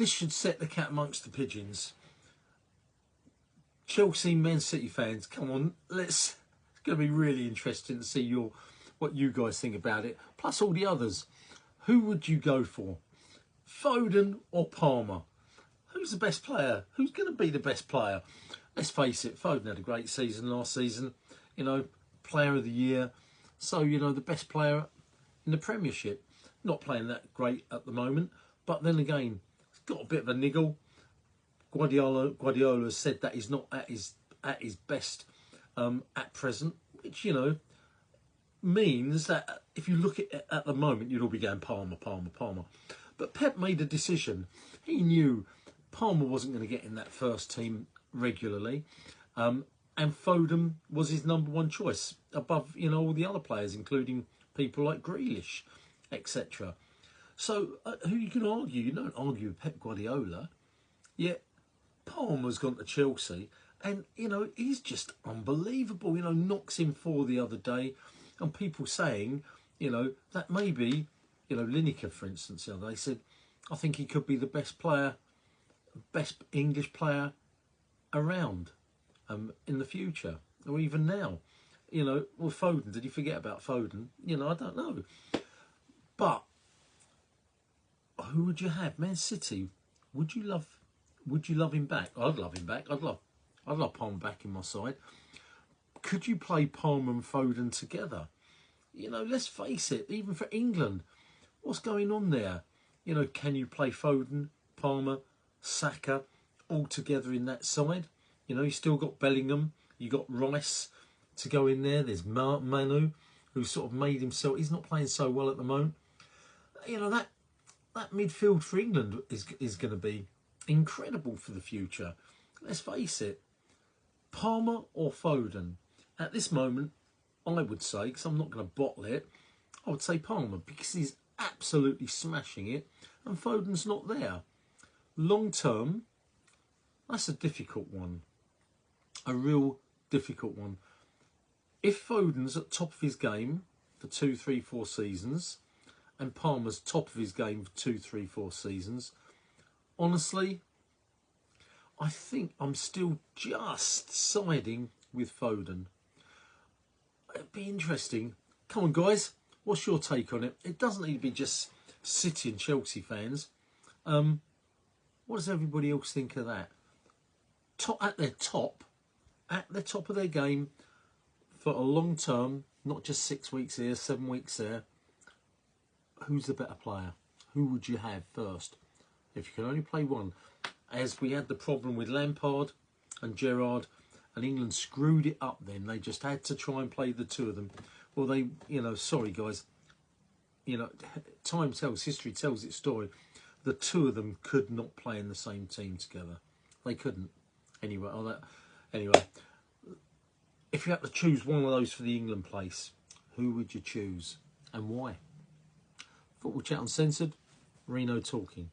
this should set the cat amongst the pigeons. Chelsea, Man City fans, come on, it's going to be really interesting to see what you guys think about it. Plus all the others. Who would you go for? Foden or Palmer? Who's the best player? Who's going to be the best player? Let's face it, Foden had a great season last season. You know, player of the year. So, you know, the best player in the Premiership. Not playing that great at the moment. But then again, he's got a bit of a niggle. Guardiola said that he's not at his best at present. Which, you know, means that if you look at the moment, you'd all be going Palmer, Palmer, Palmer. But Pep made a decision. He knew Palmer wasn't going to get in that first team regularly. And Foden was his #1 choice above, you know, all the other players, including people like Grealish, etc. So who you can argue? You don't argue with Pep Guardiola. Yet Palmer's gone to Chelsea, and you know he's just unbelievable. You know, knocks him 4 the other day, and people saying, you know, that maybe, you know, Lineker, for instance, the other day said, I think he could be the best player, best English player around in the future, or even now. You know, well, Foden, did he forget about Foden? You know, I don't know. But who would you have? Man City, would you love him back? I'd love him back. I'd love Palmer back in my side. Could you play Palmer and Foden together? You know, let's face it, even for England, what's going on there? You know, can you play Foden, Palmer, Saka all together in that side? You know, you still got Bellingham, you got Rice to go in there. There's Manu, who sort of made himself. He's not playing so well at the moment. You know, that midfield for England is going to be incredible for the future. Let's face it, Palmer or Foden? At this moment, I would say, because I'm not going to bottle it, I would say Palmer, because he's absolutely smashing it and Foden's not there. Long term, that's a difficult one. A real difficult one. If Foden's at top of his game for 2, 3, 4 seasons and Palmer's top of his game for 2, 3, 4 seasons, honestly, I think I'm still just siding with Foden. It'd be interesting. Come on, guys. What's your take on it? It doesn't need to be just City and Chelsea fans. What does everybody else think of that? At their top of their game for a long term, not just 6 weeks here, 7 weeks there. Who's the better player? Who would you have first? If you can only play one. As we had the problem with Lampard and Gerrard, and England screwed it up then. They just had to try and play the two of them. Well, they, you know, sorry guys, you know, time tells, history tells its story. The two of them could not play in the same team together. They couldn't. Anyway, if you had to choose one of those for the England place, who would you choose and why? Football Chat Uncensored, Reno talking.